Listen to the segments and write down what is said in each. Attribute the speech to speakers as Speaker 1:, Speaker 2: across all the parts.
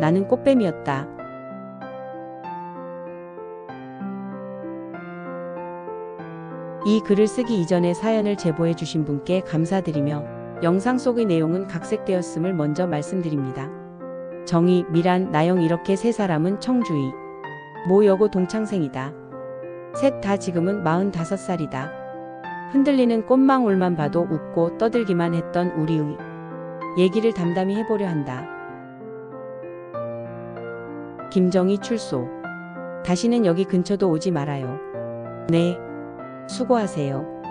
Speaker 1: 나는 꽃뱀이었다. 이 글을 쓰기 이전에 사연을 제보해 주신 분께 감사드리며 영상 속의 내용은 각색되었음을 먼저 말씀드립니다. 정희, 미란, 나영 이렇게 세 사람은 청주이 모 여고 동창생이다. 셋 다 지금은 45살이다. 흔들리는 꽃망울만 봐도 웃고 떠들기만 했던 우리의 얘기를 담담히 해보려 한다. 김정희 출소. 다시는 여기 근처도 오지 말아요. 네. 수고하세요.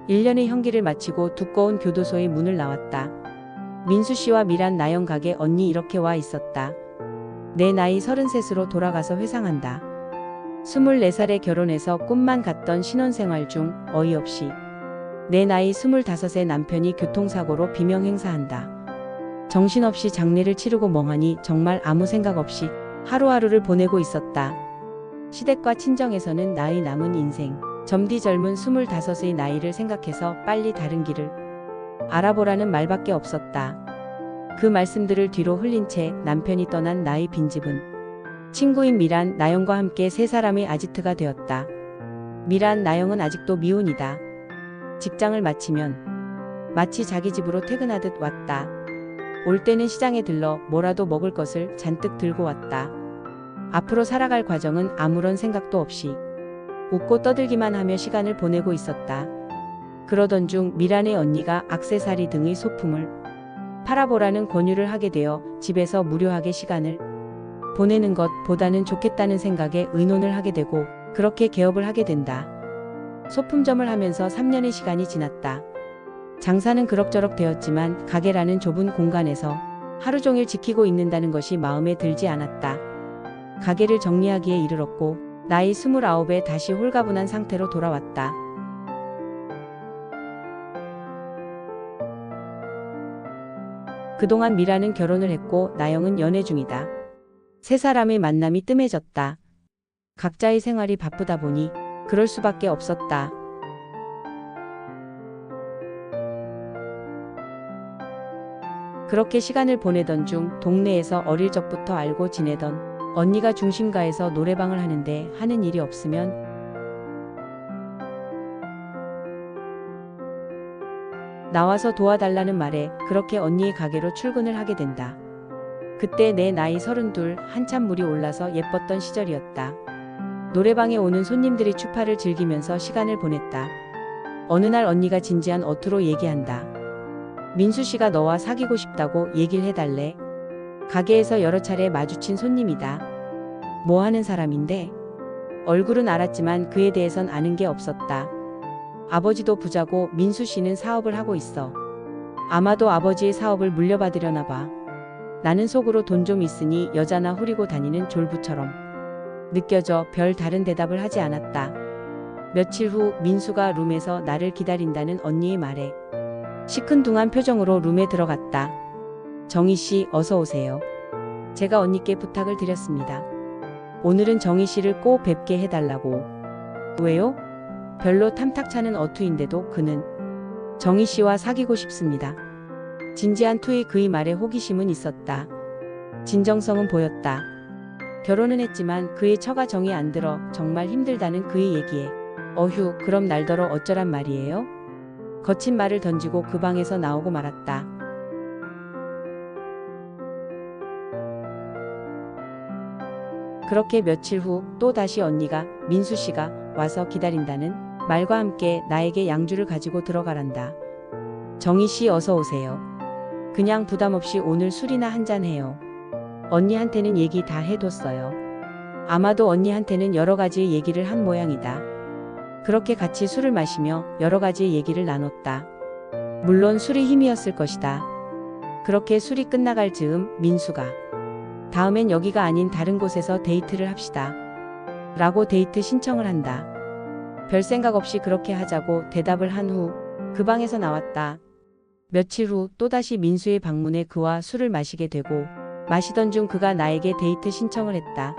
Speaker 1: 1년의 형기를 마치고 두꺼운 교도소의 문을 나왔다. 민수 씨와 미란, 나영 가게 언니 이렇게 와 있었다. 내 나이 33으로 돌아가서 회상한다. 24살에 결혼해서 꿈만 같던 신혼생활 중 어이없이 내 나이 25세 남편이 교통사고로 비명행사한다. 정신없이 장례를 치르고 멍하니 정말 아무 생각 없이 하루하루를 보내고 있었다. 시댁과 친정에서는 나의 남은 인생, 점디 젊은 25의 나이를 생각해서 빨리 다른 길을 알아보라는 말밖에 없었다. 그 말씀들을 뒤로 흘린 채 남편이 떠난 나의 빈집은 친구인 미란, 나영과 함께 세 사람의 아지트가 되었다. 미란, 나영은 아직도 미혼이다. 직장을 마치면 마치 자기 집으로 퇴근하듯 왔다. 올 때는 시장에 들러 뭐라도 먹을 것을 잔뜩 들고 왔다. 앞으로 살아갈 과정은 아무런 생각도 없이 웃고 떠들기만 하며 시간을 보내고 있었다. 그러던 중 미란의 언니가 액세서리 등의 소품을 팔아보라는 권유를 하게 되어 집에서 무료하게 시간을 보내는 것보다는 좋겠다는 생각에 의논을 하게 되고 그렇게 개업을 하게 된다. 소품점을 하면서 3년의 시간이 지났다. 장사는 그럭저럭 되었지만 가게라는 좁은 공간에서 하루 종일 지키고 있는다는 것이 마음에 들지 않았다. 가게를 정리하기에 이르렀고 나이 29에 다시 홀가분한 상태로 돌아왔다. 그동안 미라는 결혼을 했고 나영은 연애 중이다. 세 사람의 만남이 뜸해졌다. 각자의 생활이 바쁘다 보니 그럴 수밖에 없었다. 그렇게 시간을 보내던 중 동네에서 어릴 적부터 알고 지내던 언니가 중심가에서 노래방을 하는데 하는 일이 없으면 나와서 도와달라는 말에 그렇게 언니의 가게로 출근을 하게 된다. 그때 내 나이 32, 한참 물이 올라서 예뻤던 시절이었다. 노래방에 오는 손님들이 추파를 즐기면서 시간을 보냈다. 어느 날 언니가 진지한 어투로 얘기한다. 민수 씨가 너와 사귀고 싶다고 얘기를 해달래. 가게에서 여러 차례 마주친 손님이다. 뭐 하는 사람인데? 얼굴은 알았지만 그에 대해선 아는 게 없었다. 아버지도 부자고 민수 씨는 사업을 하고 있어. 아마도 아버지의 사업을 물려받으려나 봐. 나는 속으로 돈 좀 있으니 여자나 후리고 다니는 졸부처럼 느껴져 별 다른 대답을 하지 않았다. 며칠 후 민수가 룸에서 나를 기다린다는 언니의 말에 시큰둥한 표정으로 룸에 들어갔다. 정희 씨 어서 오세요. 제가 언니께 부탁을 드렸습니다. 오늘은 정희 씨를 꼭 뵙게 해달라고. 왜요? 별로 탐탁찮은 어투인데도 그는 정희 씨와 사귀고 싶습니다. 진지한 투의 그의 말에 호기심은 있었다. 진정성은 보였다. 결혼은 했지만 그의 처가 정이 안 들어 정말 힘들다는 그의 얘기에 어휴 그럼 날더러 어쩌란 말이에요? 거친 말을 던지고 그 방에서 나오고 말았다. 그렇게 며칠 후 또 다시 언니가 민수 씨가 와서 기다린다는 말과 함께 나에게 양주를 가지고 들어가란다. 정희 씨 어서 오세요. 그냥 부담 없이 오늘 술이나 한잔 해요. 언니한테는 얘기 다 해뒀어요. 아마도 언니한테는 여러 가지의 얘기를 한 모양이다. 그렇게 같이 술을 마시며 여러 가지의 얘기를 나눴다. 물론 술이 힘이었을 것이다. 그렇게 술이 끝나갈 즈음 민수가 다음엔 여기가 아닌 다른 곳에서 데이트를 합시다. 라고 데이트 신청을 한다. 별 생각 없이 그렇게 하자고 대답을 한 후 그 방에서 나왔다. 며칠 후 또다시 민수의 방문에 그와 술을 마시게 되고 마시던 중 그가 나에게 데이트 신청을 했다.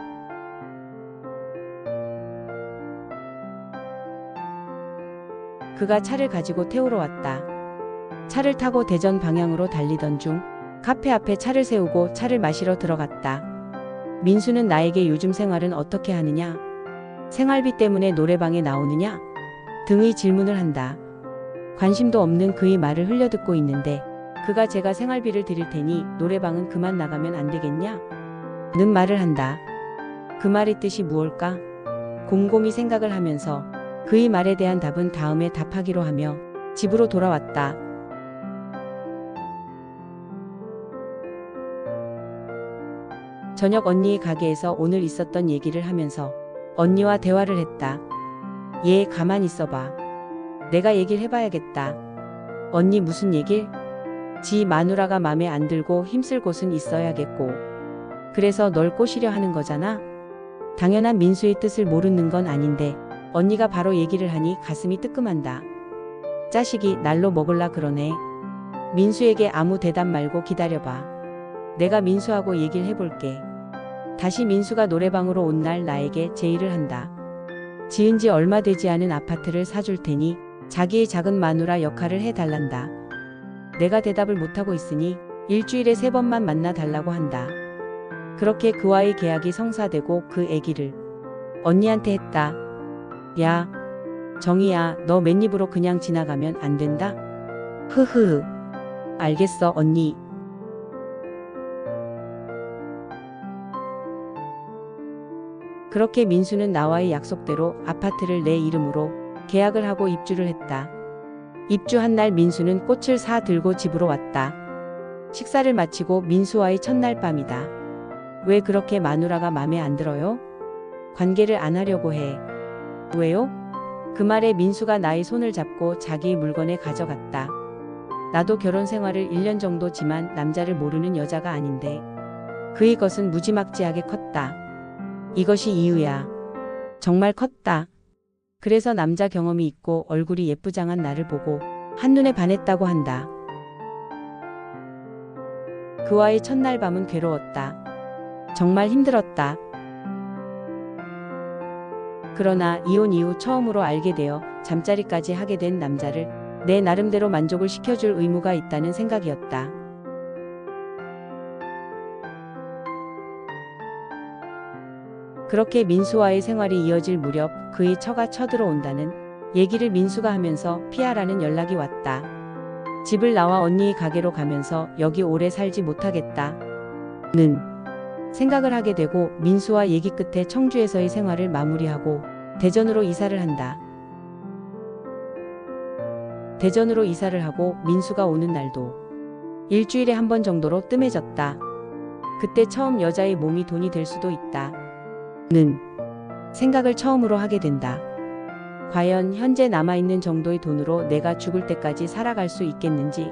Speaker 1: 그가 차를 가지고 태우러 왔다. 차를 타고 대전 방향으로 달리던 중 카페 앞에 차를 세우고 차를 마시러 들어갔다. 민수는 나에게 요즘 생활은 어떻게 하느냐? 생활비 때문에 노래방에 나오느냐? 등의 질문을 한다. 관심도 없는 그의 말을 흘려듣고 있는데 그가 제가 생활비를 드릴 테니 노래방은 그만 나가면 안 되겠냐? 는 말을 한다. 그 말의 뜻이 무엇일까? 곰곰이 생각을 하면서 그의 말에 대한 답은 다음에 답하기로 하며 집으로 돌아왔다. 저녁 언니의 가게에서 오늘 있었던 얘기를 하면서 언니와 대화를 했다. 얘 가만 있어봐. 내가 얘기를 해봐야겠다. 언니 무슨 얘길? 지 마누라가 맘에 안 들고 힘쓸 곳은 있어야겠고 그래서 널 꼬시려 하는 거잖아. 당연한 민수의 뜻을 모르는 건 아닌데 언니가 바로 얘기를 하니 가슴이 뜨끔한다. 자식이 날로 먹을라 그러네. 민수에게 아무 대답 말고 기다려봐. 내가 민수하고 얘기를 해볼게. 다시 민수가 노래방으로 온 날 나에게 제의를 한다. 지은 지 얼마 되지 않은 아파트를 사줄 테니 자기의 작은 마누라 역할을 해달란다. 내가 대답을 못하고 있으니 일주일에 3번만 만나 달라고 한다. 그렇게 그와의 계약이 성사되고 그 얘기를 언니한테 했다. 야, 정희야, 너 맨입으로 그냥 지나가면 안 된다. 흐흐. 알겠어, 언니. 그렇게 민수는 나와의 약속대로 아파트를 내 이름으로 계약을 하고 입주를 했다. 입주한 날 민수는 꽃을 사 들고 집으로 왔다. 식사를 마치고 민수와의 첫날 밤이다. 왜 그렇게 마누라가 맘에 안 들어요? 관계를 안 하려고 해. 왜요? 그 말에 민수가 나의 손을 잡고 자기의 물건에 가져갔다. 나도 결혼 생활을 1년 정도지만 남자를 모르는 여자가 아닌데 그의 것은 무지막지하게 컸다. 이것이 이유야. 정말 컸다. 그래서 남자 경험이 있고 얼굴이 예쁘장한 나를 보고 한눈에 반했다고 한다. 그와의 첫날 밤은 괴로웠다. 정말 힘들었다. 그러나 이혼 이후 처음으로 알게 되어 잠자리까지 하게 된 남자를 내 나름대로 만족을 시켜줄 의무가 있다는 생각이었다. 그렇게 민수와의 생활이 이어질 무렵 그의 처가 쳐들어온다는 얘기를 민수가 하면서 피하라는 연락이 왔다. 집을 나와 언니의 가게로 가면서 여기 오래 살지 못하겠다. 는 생각을 하게 되고 민수와 얘기 끝에 청주에서의 생활을 마무리하고 대전으로 이사를 한다. 대전으로 이사를 하고 민수가 오는 날도 일주일에 한 번 정도로 뜸해졌다. 그때 처음 여자의 몸이 돈이 될 수도 있다. 는 생각을 처음으로 하게 된다. 과연 현재 남아있는 정도의 돈으로 내가 죽을 때까지 살아갈 수 있겠는지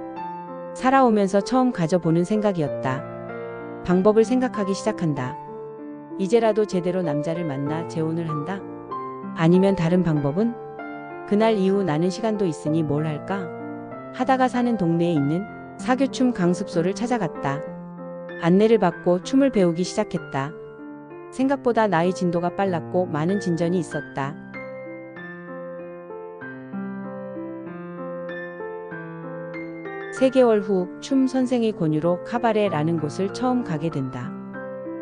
Speaker 1: 살아오면서 처음 가져보는 생각이었다. 방법을 생각하기 시작한다. 이제라도 제대로 남자를 만나 재혼을 한다? 아니면 다른 방법은? 그날 이후 나는 시간도 있으니 뭘 할까? 하다가 사는 동네에 있는 사교춤 강습소를 찾아갔다. 안내를 받고 춤을 배우기 시작했다. 생각보다 나의 진도가 빨랐고 많은 진전이 있었다. 세 개월 후 춤 선생의 권유로 카바레라는 곳을 처음 가게 된다.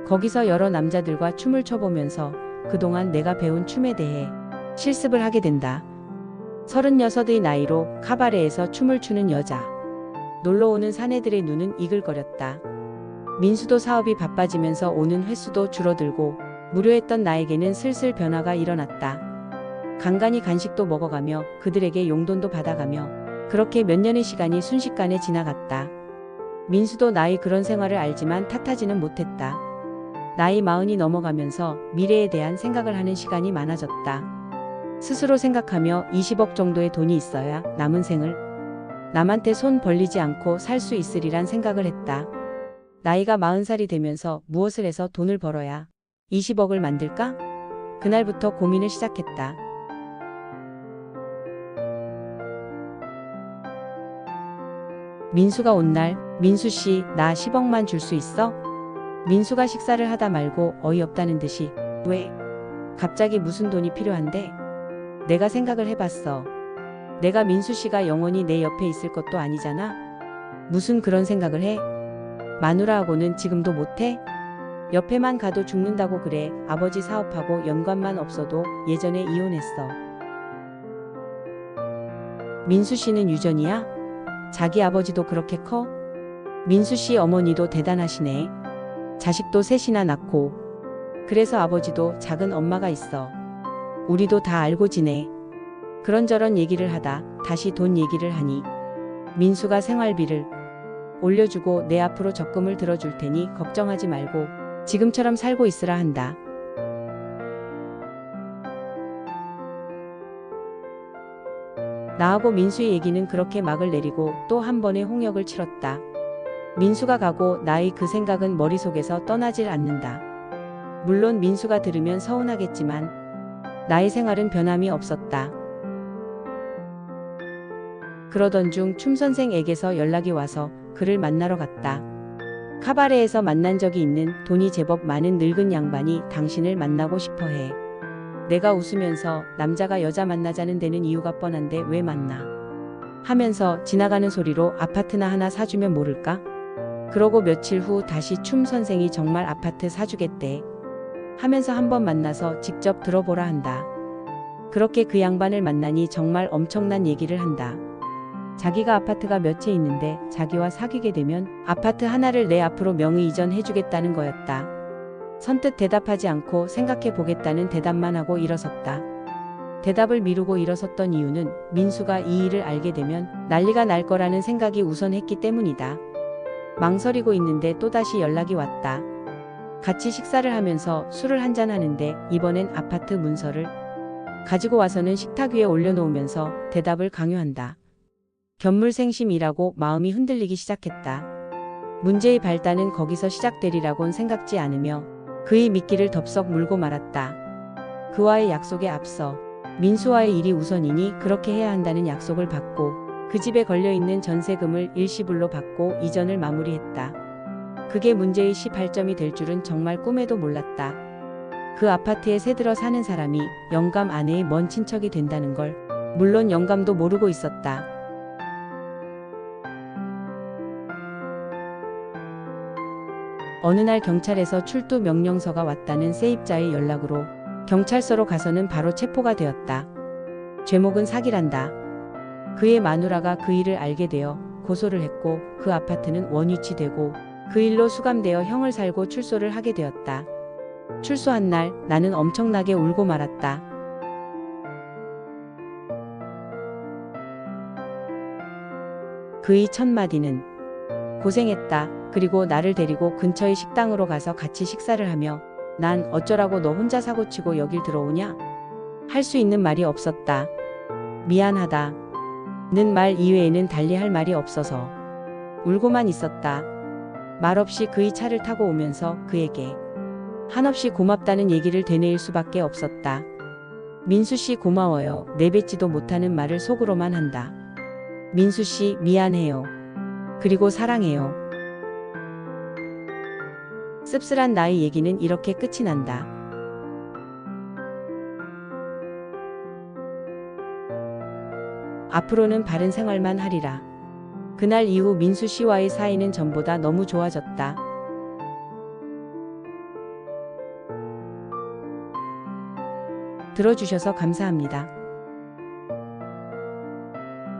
Speaker 1: 거기서 여러 남자들과 춤을 춰보면서 그동안 내가 배운 춤에 대해 실습을 하게 된다. 36의 나이로 카바레에서 춤을 추는 여자. 놀러오는 사내들의 눈은 이글거렸다. 민수도 사업이 바빠지면서 오는 횟수도 줄어들고 무료했던 나에게는 슬슬 변화가 일어났다. 간간히 간식도 먹어가며 그들에게 용돈도 받아가며 그렇게 몇 년의 시간이 순식간에 지나갔다. 민수도 나의 그런 생활을 알지만 탓하지는 못했다. 나이 40이 넘어가면서 미래에 대한 생각을 하는 시간이 많아졌다. 스스로 생각하며 20억 정도의 돈이 있어야 남은 생을 남한테 손 벌리지 않고 살 수 있으리란 생각을 했다. 나이가 40살이 되면서 무엇을 해서 돈을 벌어야 20억을 만들까? 그날부터 고민을 시작했다. 민수가 온 날, 민수씨, 나 10억만 줄 수 있어? 민수가 식사를 하다 말고 어이없다는 듯이, 왜? 갑자기 무슨 돈이 필요한데? 내가 생각을 해봤어. 내가 민수씨가 영원히 내 옆에 있을 것도 아니잖아? 무슨 그런 생각을 해? 마누라하고는 지금도 못해? 옆에만 가도 죽는다고 그래. 아버지 사업하고 연관만 없어도 예전에 이혼했어. 민수 씨는 유전이야? 자기 아버지도 그렇게 커? 민수 씨 어머니도 대단하시네. 자식도 셋이나 낳고. 그래서 아버지도 작은 엄마가 있어. 우리도 다 알고 지내. 그런저런 얘기를 하다 다시 돈 얘기를 하니 민수가 생활비를 올려주고 내 앞으로 적금을 들어줄 테니 걱정하지 말고 지금처럼 살고 있으라 한다. 나하고 민수의 얘기는 그렇게 막을 내리고 또 한 번의 홍역을 치렀다. 민수가 가고 나의 그 생각은 머릿속에서 떠나질 않는다. 물론 민수가 들으면 서운하겠지만 나의 생활은 변함이 없었다. 그러던 중 춤선생에게서 연락이 와서 그를 만나러 갔다. 카바레에서 만난 적이 있는 돈이 제법 많은 늙은 양반이 당신을 만나고 싶어 해. 내가 웃으면서 남자가 여자 만나자는 데는 이유가 뻔한데 왜 만나? 하면서 지나가는 소리로 아파트나 하나 사주면 모를까? 그러고 며칠 후 다시 춤 선생이 정말 아파트 사주겠대. 하면서 한번 만나서 직접 들어보라 한다. 그렇게 그 양반을 만나니 정말 엄청난 얘기를 한다. 자기가 아파트가 몇 채 있는데 자기와 사귀게 되면 아파트 하나를 내 앞으로 명의 이전해주겠다는 거였다. 선뜻 대답하지 않고 생각해 보겠다는 대답만 하고 일어섰다. 대답을 미루고 일어섰던 이유는 민수가 이 일을 알게 되면 난리가 날 거라는 생각이 우선했기 때문이다. 망설이고 있는데 또다시 연락이 왔다. 같이 식사를 하면서 술을 한잔 하는데 이번엔 아파트 문서를 가지고 와서는 식탁 위에 올려놓으면서 대답을 강요한다. 견물생심이라고 마음이 흔들리기 시작했다. 문제의 발단은 거기서 시작되리라곤 생각지 않으며 그의 미끼를 덥석 물고 말았다. 그와의 약속에 앞서 민수와의 일이 우선이니 그렇게 해야 한다는 약속을 받고 그 집에 걸려있는 전세금을 일시불로 받고 이전을 마무리했다. 그게 문제의 시발점이 될 줄은 정말 꿈에도 몰랐다. 그 아파트에 새들어 사는 사람이 영감 아내의 먼 친척이 된다는 걸 물론 영감도 모르고 있었다. 어느 날 경찰에서 출두 명령서가 왔다는 세입자의 연락으로 경찰서로 가서는 바로 체포가 되었다. 죄목은 사기란다. 그의 마누라가 그 일을 알게 되어 고소를 했고 그 아파트는 원위치되고 그 일로 수감되어 형을 살고 출소를 하게 되었다. 출소한 날 나는 엄청나게 울고 말았다. 그의 첫 마디는 고생했다. 그리고 나를 데리고 근처의 식당으로 가서 같이 식사를 하며 난 어쩌라고 너 혼자 사고치고 여길 들어오냐? 할 수 있는 말이 없었다. 미안하다. 는 말 이외에는 달리 할 말이 없어서 울고만 있었다. 말없이 그의 차를 타고 오면서 그에게 한없이 고맙다는 얘기를 되뇌일 수밖에 없었다. 민수씨 고마워요. 내뱉지도 못하는 말을 속으로만 한다. 민수씨 미안해요. 그리고 사랑해요. 씁쓸한 나의 얘기는 이렇게 끝이 난다. 앞으로는 바른 생활만 하리라. 그날 이후 민수 씨와의 사이는 전보다 너무 좋아졌다. 들어주셔서 감사합니다.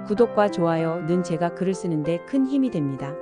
Speaker 1: 구독과 좋아요는 제가 글을 쓰는데 큰 힘이 됩니다.